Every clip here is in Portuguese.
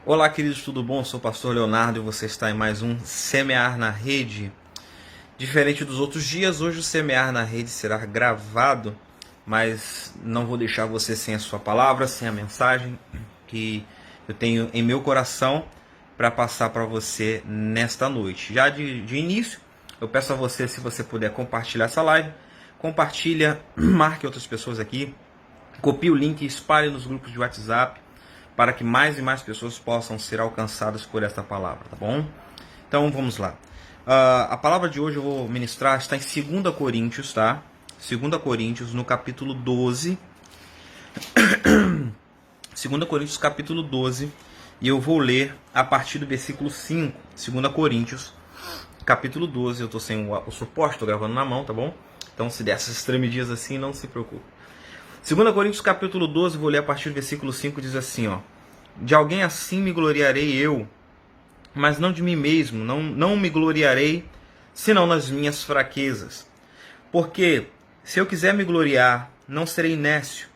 Olá, queridos, tudo bom? Eu sou o pastor Leonardo e você está em mais um Semear na Rede. Diferente dos outros dias, hoje o Semear na Rede será gravado, mas não vou deixar você sem a sua palavra, sem a mensagem que eu tenho em meu coração para passar para você nesta noite. Já de início, eu peço a você, se você puder compartilhar essa live, compartilha, marque outras pessoas aqui, copie o link e espalhe nos grupos de WhatsApp, para que mais e mais pessoas possam ser alcançadas por esta palavra, tá bom? Então vamos lá. A palavra de hoje eu vou ministrar está em 2 Coríntios, tá? 2 Coríntios, no capítulo 12. 2 Coríntios, capítulo 12. E eu vou ler a partir do versículo 5. 2 Coríntios, capítulo 12. Eu estou sem o suporte, estou gravando na mão, tá bom? Então se der essas tremidinhas assim, não se preocupe. 2 Coríntios capítulo 12, vou ler a partir do versículo 5, diz assim, ó: de alguém assim me gloriarei eu, mas não de mim mesmo, não me gloriarei, senão nas minhas fraquezas. Porque se eu quiser me gloriar, não serei nécio,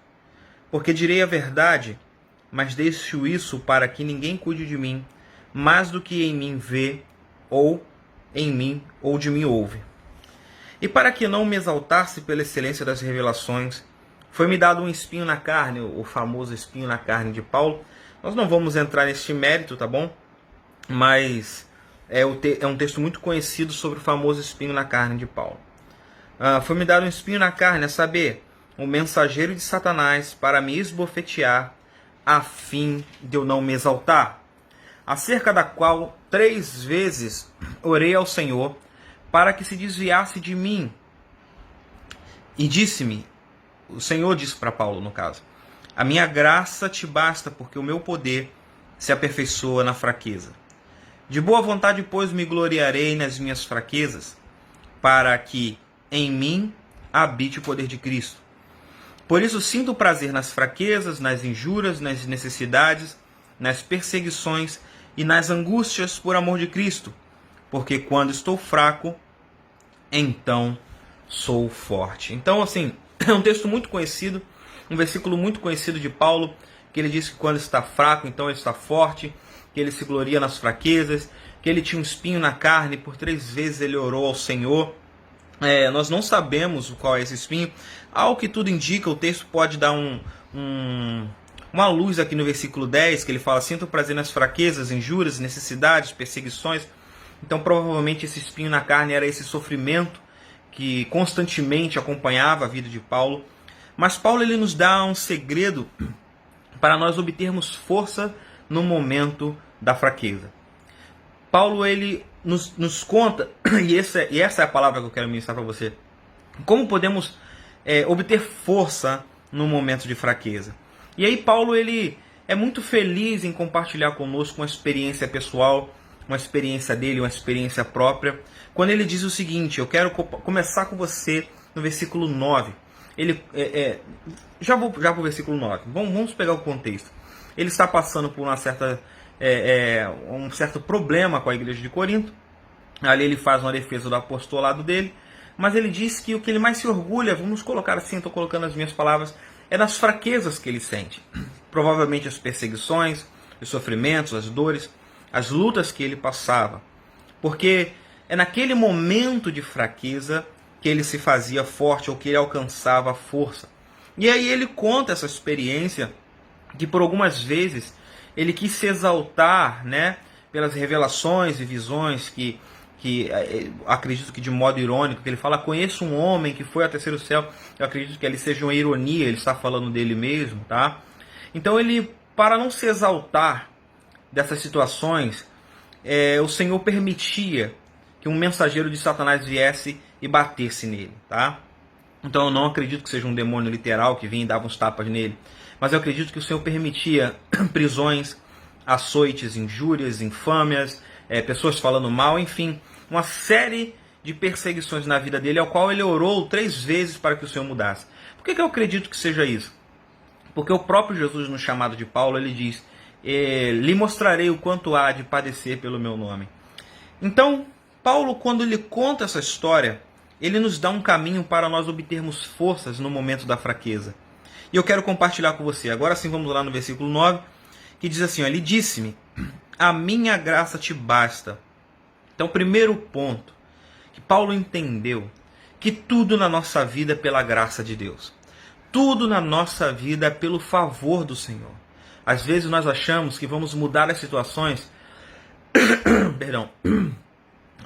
porque direi a verdade, mas deixo isso para que ninguém cuide de mim, mais do que em mim vê, ou em mim, ou de mim ouve. E para que não me exaltasse pela excelência das revelações, foi-me dado um espinho na carne, o famoso espinho na carne de Paulo. Nós não vamos entrar neste mérito, tá bom? Mas é um texto muito conhecido sobre o famoso espinho na carne de Paulo. Foi-me dado um espinho na carne, a saber, o mensageiro de Satanás, para me esbofetear, a fim de eu não me exaltar. Acerca da qual 3 vezes orei ao Senhor, para que se desviasse de mim. E disse-me, o Senhor disse para Paulo, no caso: a minha graça te basta, porque o meu poder se aperfeiçoa na fraqueza. De boa vontade, pois, me gloriarei nas minhas fraquezas, para que em mim habite o poder de Cristo. Por isso sinto prazer nas fraquezas, nas injúrias, nas necessidades, nas perseguições e nas angústias por amor de Cristo, porque quando estou fraco, então sou forte. Então, assim, é um texto muito conhecido, um versículo muito conhecido de Paulo, que ele diz que quando está fraco, então ele está forte, que ele se gloria nas fraquezas, que ele tinha um espinho na carne, por 3 vezes ele orou ao Senhor. Nós não sabemos qual é esse espinho. Ao que tudo indica, o texto pode dar uma luz aqui no versículo 10, que ele fala: sinto prazer nas fraquezas, injúrias, necessidades, perseguições. Então provavelmente esse espinho na carne era esse sofrimento que constantemente acompanhava a vida de Paulo. Mas Paulo ele nos dá um segredo para nós obtermos força no momento da fraqueza. Paulo ele nos conta, e essa é a palavra que eu quero ministrar para você, como podemos obter força no momento de fraqueza. E aí Paulo ele é muito feliz em compartilhar conosco uma experiência pessoal, uma experiência dele, uma experiência própria, quando ele diz o seguinte. Eu quero começar com você no versículo 9. Ele já vou para o versículo 9. Vamos pegar o contexto. Ele está passando por um certo problema com a igreja de Corinto. Ali ele faz uma defesa do apostolado dele, mas ele diz que o que ele mais se orgulha, vamos colocar assim, estou colocando as minhas palavras, é das fraquezas que ele sente. Provavelmente as perseguições, os sofrimentos, as dores, as lutas que ele passava. Porque é naquele momento de fraqueza que ele se fazia forte, ou que ele alcançava a força. E aí ele conta essa experiência, que por algumas vezes ele quis se exaltar, né, pelas revelações e visões que acredito que de modo irônico, que ele fala: conheço um homem que foi ao terceiro céu. Eu acredito que ali seja uma ironia, ele está falando dele mesmo, tá? Então ele, para não se exaltar dessas situações, o Senhor permitia que um mensageiro de Satanás viesse e batesse nele, tá? Então eu não acredito que seja um demônio literal que vinha e dava uns tapas nele, mas eu acredito que o Senhor permitia prisões, açoites, injúrias, infâmias, pessoas falando mal, enfim, uma série de perseguições na vida dele, ao qual ele orou 3 vezes para que o Senhor mudasse. Por que eu acredito que seja isso? Porque o próprio Jesus, no chamado de Paulo, ele diz: lhe mostrarei o quanto há de padecer pelo meu nome. Então, Paulo, quando ele conta essa história, ele nos dá um caminho para nós obtermos forças no momento da fraqueza. E eu quero compartilhar com você. Agora sim, vamos lá no versículo 9, que diz assim, ó, ele disse-me, a minha graça te basta. Então, primeiro ponto, que Paulo entendeu que tudo na nossa vida é pela graça de Deus. Tudo na nossa vida é pelo favor do Senhor. Às vezes nós achamos que vamos mudar as situações, perdão,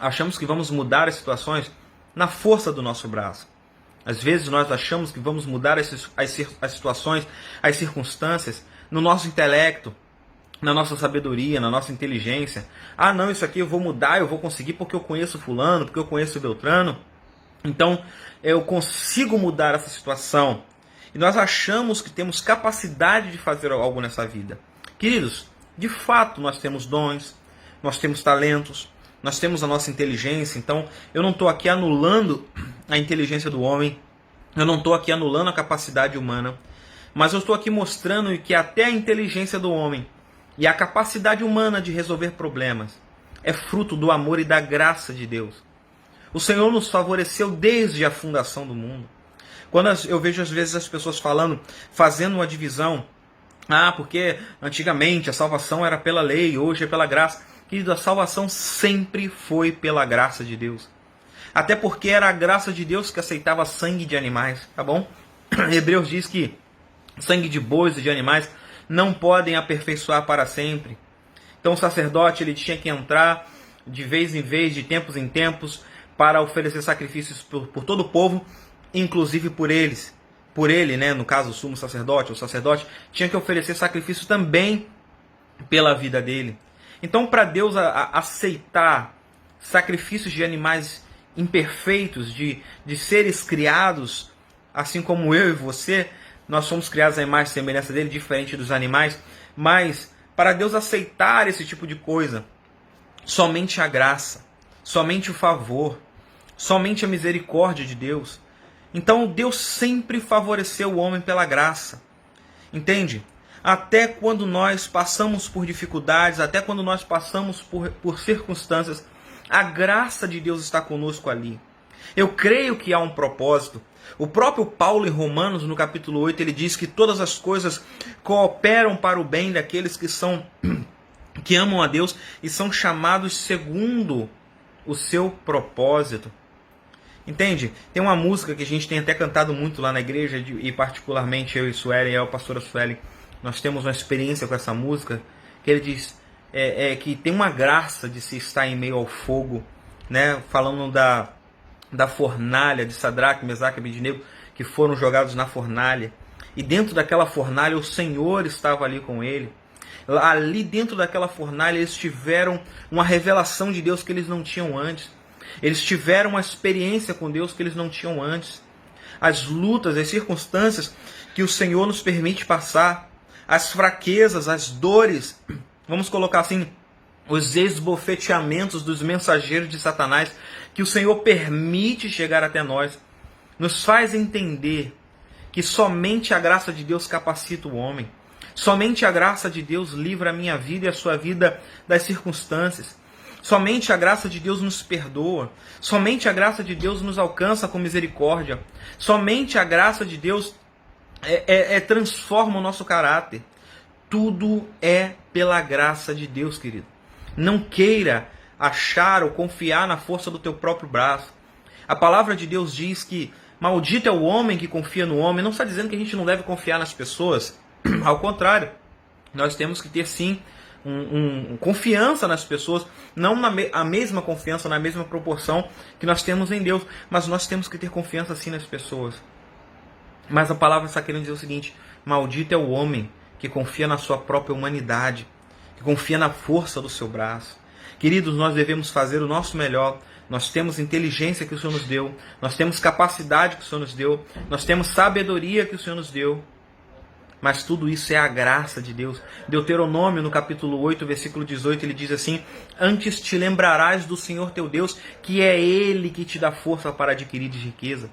achamos que vamos mudar as situações na força do nosso braço. Às vezes nós achamos que vamos mudar as situações, as circunstâncias, no nosso intelecto, na nossa sabedoria, na nossa inteligência. Ah, não, isso aqui eu vou mudar, eu vou conseguir porque eu conheço fulano, porque eu conheço Beltrano. Então, eu consigo mudar essa situação. E nós achamos que temos capacidade de fazer algo nessa vida. Queridos, de fato nós temos dons, nós temos talentos, nós temos a nossa inteligência. Então, eu não estou aqui anulando a inteligência do homem, eu não estou aqui anulando a capacidade humana, mas eu estou aqui mostrando que até a inteligência do homem e a capacidade humana de resolver problemas é fruto do amor e da graça de Deus. O Senhor nos favoreceu desde a fundação do mundo. Quando eu vejo às vezes as pessoas fazendo uma divisão, porque antigamente a salvação era pela lei, hoje é pela graça. Querido, a salvação sempre foi pela graça de Deus. Até porque era a graça de Deus que aceitava sangue de animais, tá bom? Hebreus diz que sangue de bois e de animais não podem aperfeiçoar para sempre. Então o sacerdote ele tinha que entrar de vez em vez, de tempos em tempos, para oferecer sacrifícios por todo o povo, inclusive por eles. Por ele, né, no caso o sumo sacerdote, o sacerdote, tinha que oferecer sacrifício também pela vida dele. Então, para Deus aceitar sacrifícios de animais imperfeitos, de seres criados, assim como eu e você, nós somos criados à imagem e semelhança dele, diferente dos animais, mas para Deus aceitar esse tipo de coisa, somente a graça, somente o favor, somente a misericórdia de Deus. Então Deus sempre favoreceu o homem pela graça. Entende? Até quando nós passamos por dificuldades, até quando nós passamos por circunstâncias, a graça de Deus está conosco ali. Eu creio que há um propósito. O próprio Paulo em Romanos, no capítulo 8, ele diz que todas as coisas cooperam para o bem daqueles que amam a Deus e são chamados segundo o seu propósito. Entende? Tem uma música que a gente tem até cantado muito lá na igreja, e particularmente eu e Sueli, a pastora Sueli, nós temos uma experiência com essa música, que ele diz que tem uma graça de se estar em meio ao fogo, né? Falando da fornalha de Sadraque, Mesaque e Abednego, que foram jogados na fornalha. E dentro daquela fornalha o Senhor estava ali com ele. Ali dentro daquela fornalha eles tiveram uma revelação de Deus que eles não tinham antes. Eles tiveram uma experiência com Deus que eles não tinham antes. As lutas, as circunstâncias que o Senhor nos permite passar, as fraquezas, as dores, vamos colocar assim, os esbofeteamentos dos mensageiros de Satanás, que o Senhor permite chegar até nós, nos faz entender que somente a graça de Deus capacita o homem. Somente a graça de Deus livra a minha vida e a sua vida das circunstâncias. Somente a graça de Deus nos perdoa. Somente a graça de Deus nos alcança com misericórdia. Somente a graça de Deus transforma o nosso caráter. Tudo é pela graça de Deus, querido. Não queira achar ou confiar na força do teu próprio braço. A palavra de Deus diz que maldito é o homem que confia no homem. Não está dizendo que a gente não deve confiar nas pessoas. Ao contrário, nós temos que ter sim confiança nas pessoas, não a mesma confiança, na mesma proporção que nós temos em Deus, mas nós temos que ter confiança sim nas pessoas. Mas a palavra está querendo dizer o seguinte: maldito é o homem que confia na sua própria humanidade, que confia na força do seu braço. Queridos, nós devemos fazer o nosso melhor. Nós temos inteligência que o Senhor nos deu, nós temos capacidade que o Senhor nos deu, nós temos sabedoria que o Senhor nos deu. Mas tudo isso é a graça de Deus. Deuteronômio, no capítulo 8, versículo 18, ele diz assim: antes te lembrarás do Senhor teu Deus, que é Ele que te dá força para adquirir riqueza.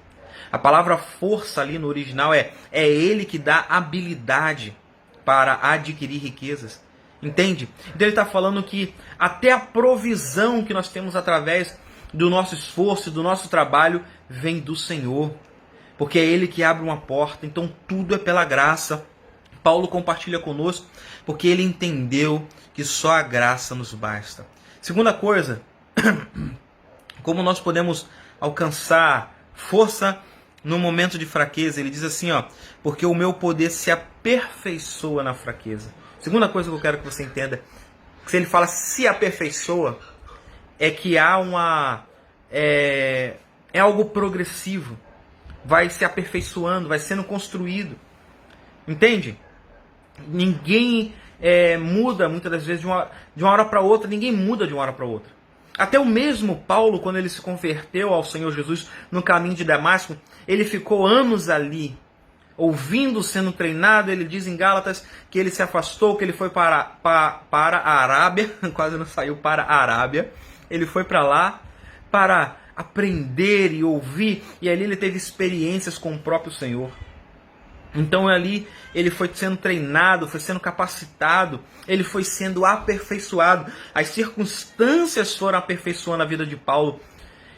A palavra força ali no original é Ele que dá habilidade para adquirir riquezas. Entende? Então ele está falando que até a provisão que nós temos através do nosso esforço, do nosso trabalho, vem do Senhor. Porque é Ele que abre uma porta. Então tudo é pela graça. Paulo compartilha conosco porque ele entendeu que só a graça nos basta. Segunda coisa, como nós podemos alcançar força no momento de fraqueza? Ele diz assim, porque o meu poder se aperfeiçoa na fraqueza. Segunda coisa que eu quero que você entenda, que se ele fala se aperfeiçoa, é que há é algo progressivo, vai se aperfeiçoando, vai sendo construído. Entende? Ninguém muda muitas das vezes de uma hora para outra, ninguém muda de uma hora para outra. Até o mesmo Paulo, quando ele se converteu ao Senhor Jesus no caminho de Damasco, ele ficou anos ali, ouvindo, sendo treinado. Ele diz em Gálatas que ele se afastou, que ele foi para a Arábia, quase não saiu para a Arábia, ele foi para lá para aprender e ouvir, e ali ele teve experiências com o próprio Senhor. Então ali ele foi sendo treinado, foi sendo capacitado, ele foi sendo aperfeiçoado. As circunstâncias foram aperfeiçoando a vida de Paulo.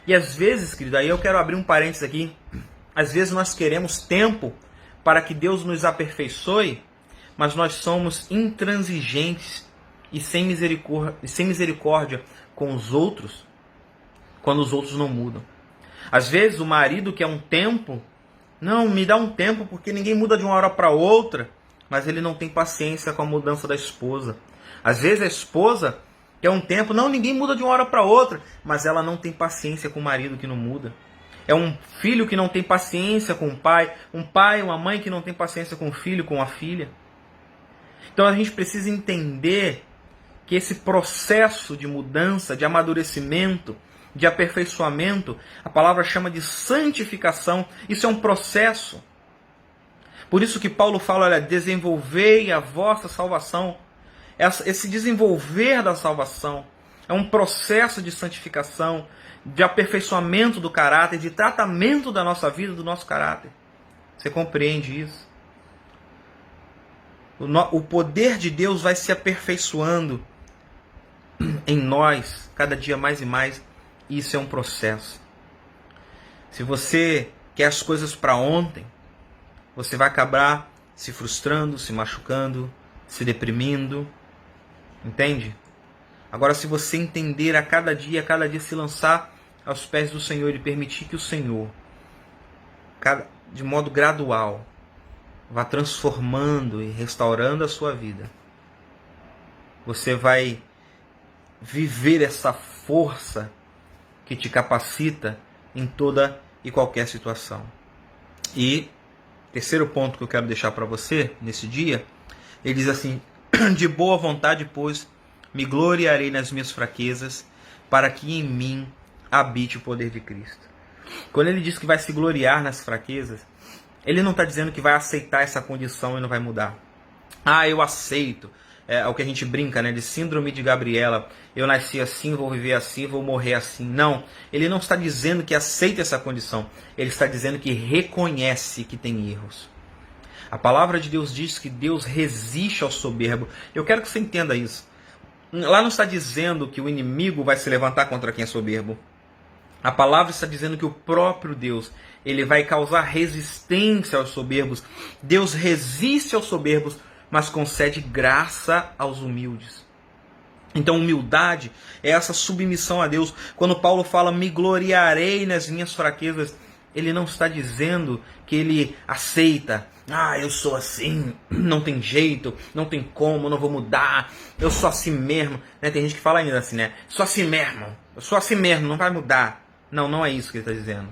E às vezes, querido, aí eu quero abrir um parênteses aqui, às vezes nós queremos tempo para que Deus nos aperfeiçoe, mas nós somos intransigentes e sem misericórdia com os outros, quando os outros não mudam. Às vezes o marido quer um tempo, não, me dá um tempo porque ninguém muda de uma hora para outra, mas ele não tem paciência com a mudança da esposa. Às vezes a esposa quer um tempo, não, ninguém muda de uma hora para outra, mas ela não tem paciência com o marido que não muda. É um filho que não tem paciência com o pai, uma mãe que não tem paciência com o filho, com a filha. Então a gente precisa entender que esse processo de mudança, de amadurecimento, de aperfeiçoamento, a palavra chama de santificação. Isso é um processo. Por isso que Paulo fala, olha, desenvolvei a vossa salvação. Esse desenvolver da salvação é um processo de santificação, de aperfeiçoamento do caráter, de tratamento da nossa vida, do nosso caráter. Você compreende isso? O poder de Deus vai se aperfeiçoando em nós, cada dia mais e mais. Isso é um processo. Se você quer as coisas para ontem, você vai acabar se frustrando, se machucando, se deprimindo. Entende? Agora, se você entender a cada dia se lançar aos pés do Senhor e permitir que o Senhor, de modo gradual, vá transformando e restaurando a sua vida, você vai viver essa força que te capacita em toda e qualquer situação. E terceiro ponto que eu quero deixar para você nesse dia, ele diz assim, de boa vontade, pois, me gloriarei nas minhas fraquezas, para que em mim habite o poder de Cristo. Quando ele diz que vai se gloriar nas fraquezas, ele não está dizendo que vai aceitar essa condição e não vai mudar. Eu aceito. É o que a gente brinca, né? De síndrome de Gabriela. Eu nasci assim, vou viver assim, vou morrer assim. Não, ele não está dizendo que aceita essa condição. Ele está dizendo que reconhece que tem erros. A palavra de Deus diz que Deus resiste ao soberbo. Eu quero que você entenda isso. Lá não está dizendo que o inimigo vai se levantar contra quem é soberbo. A palavra está dizendo que o próprio Deus, ele vai causar resistência aos soberbos. Deus resiste aos soberbos, mas concede graça aos humildes. Então, humildade é essa submissão a Deus. Quando Paulo fala, me gloriarei nas minhas fraquezas, ele não está dizendo que ele aceita. Eu sou assim, não tem jeito, não tem como, não vou mudar, eu sou assim mesmo. Tem gente que fala ainda assim, né? Sou assim mesmo, eu sou assim mesmo, não vai mudar. Não é isso que ele está dizendo.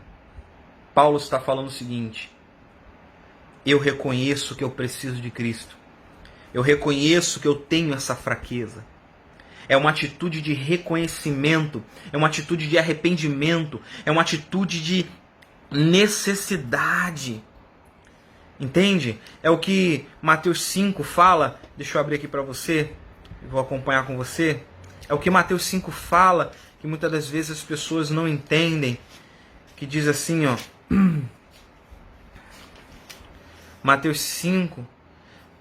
Paulo está falando o seguinte, eu reconheço que eu preciso de Cristo. Eu reconheço que eu tenho essa fraqueza. É uma atitude de reconhecimento, é uma atitude de arrependimento, é uma atitude de necessidade. Entende? É o que Mateus 5 fala. Deixa eu abrir aqui para você, vou acompanhar com você. É o que Mateus 5 fala, que muitas das vezes as pessoas não entendem. Que diz assim, Mateus 5,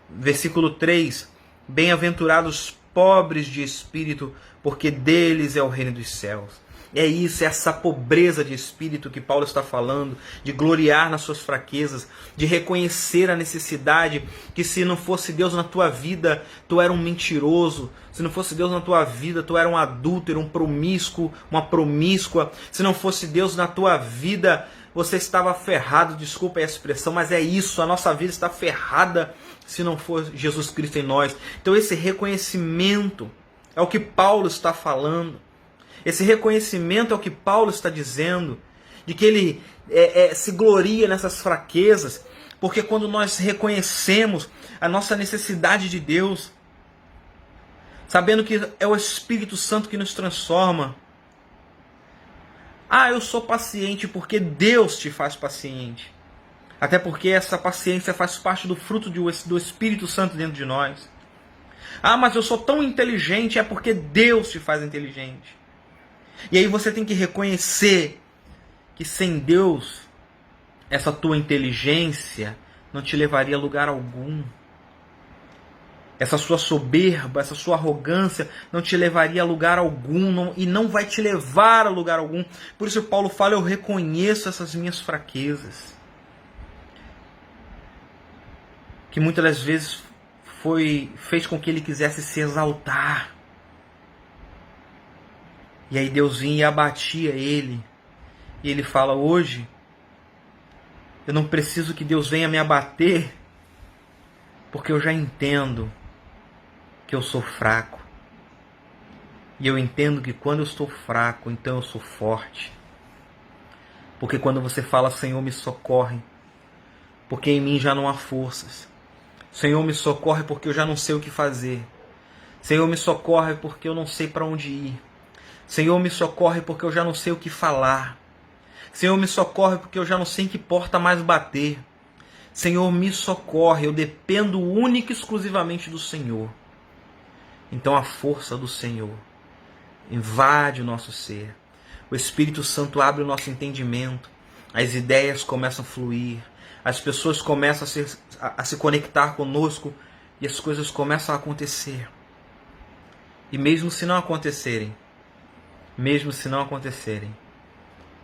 versículo 3. Bem-aventurados pobres de espírito, porque deles é o reino dos céus. É isso, é essa pobreza de espírito que Paulo está falando, de gloriar nas suas fraquezas, de reconhecer a necessidade que se não fosse Deus na tua vida, tu era um mentiroso, se não fosse Deus na tua vida, tu era um adúltero, um promíscuo, uma promíscua, se não fosse Deus na tua vida, você estava ferrado, desculpa a expressão, mas é isso, a nossa vida está ferrada se não for Jesus Cristo em nós. Então esse reconhecimento é o que Paulo está falando. Esse reconhecimento é o que Paulo está dizendo, de que ele se gloria nessas fraquezas, porque quando nós reconhecemos a nossa necessidade de Deus, sabendo que é o Espírito Santo que nos transforma. Eu sou paciente porque Deus te faz paciente. Até porque essa paciência faz parte do fruto do Espírito Santo dentro de nós. Mas eu sou tão inteligente, é porque Deus te faz inteligente. E aí você tem que reconhecer que sem Deus, essa tua inteligência não te levaria a lugar algum. Essa sua soberba, essa sua arrogância não te levaria a lugar algum e não vai te levar a lugar algum. Por isso Paulo fala, eu reconheço essas minhas fraquezas. Que muitas das vezes fez com que ele quisesse se exaltar. E aí Deus vinha e abatia ele. E ele fala, hoje, eu não preciso que Deus venha me abater, porque eu já entendo que eu sou fraco. E eu entendo que quando eu estou fraco, então eu sou forte. Porque quando você fala, Senhor, me socorre, porque em mim já não há forças. Senhor, me socorre porque eu já não sei o que fazer. Senhor, me socorre porque eu não sei para onde ir. Senhor, me socorre porque eu já não sei o que falar. Senhor, me socorre porque eu já não sei em que porta mais bater. Senhor, me socorre, eu dependo única e exclusivamente do Senhor. Então a força do Senhor invade o nosso ser. O Espírito Santo abre o nosso entendimento. As ideias começam a fluir. As pessoas começam a se conectar conosco e as coisas começam a acontecer. E mesmo se não acontecerem,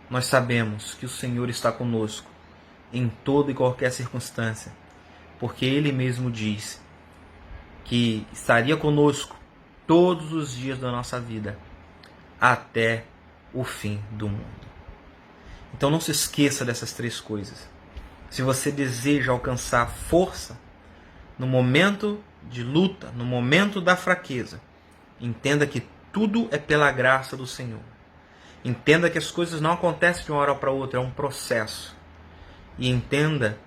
nós sabemos que o Senhor está conosco em toda e qualquer circunstância, porque Ele mesmo diz que estaria conosco todos os dias da nossa vida, até o fim do mundo. Então não se esqueça dessas três coisas. Se você deseja alcançar força no momento de luta, no momento da fraqueza, entenda que tudo é pela graça do Senhor. Entenda que as coisas não acontecem de uma hora para outra, é um processo. E entenda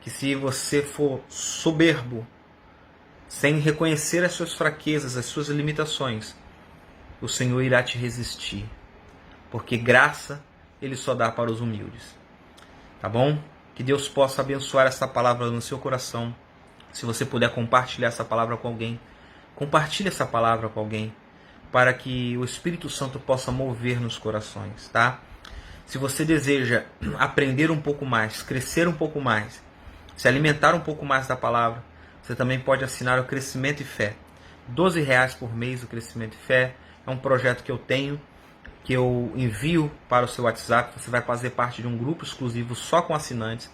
que se você for soberbo, sem reconhecer as suas fraquezas, as suas limitações, o Senhor irá te resistir. Porque graça Ele só dá para os humildes. Tá bom? Que Deus possa abençoar essa palavra no seu coração. Se você puder compartilhar essa palavra com alguém, compartilhe essa palavra com alguém, para que o Espírito Santo possa mover nos corações, tá? Se você deseja aprender um pouco mais, crescer um pouco mais, se alimentar um pouco mais da palavra, você também pode assinar o Crescimento e Fé. R$12 por mês o Crescimento e Fé. É um projeto que eu tenho, que eu envio para o seu WhatsApp. Você vai fazer parte de um grupo exclusivo só com assinantes,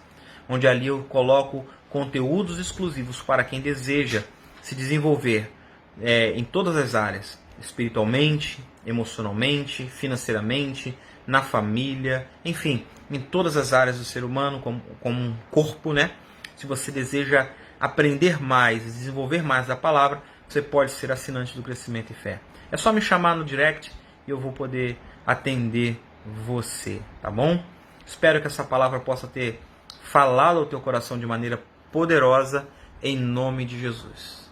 onde ali eu coloco conteúdos exclusivos para quem deseja se desenvolver em todas as áreas, espiritualmente, emocionalmente, financeiramente, na família, enfim, em todas as áreas do ser humano, como um corpo, né? Se você deseja aprender mais e desenvolver mais da palavra, você pode ser assinante do Crescimento e Fé. É só me chamar no direct e eu vou poder atender você, tá bom? Espero que essa palavra possa ter falado ao teu coração de maneira poderosa, em nome de Jesus.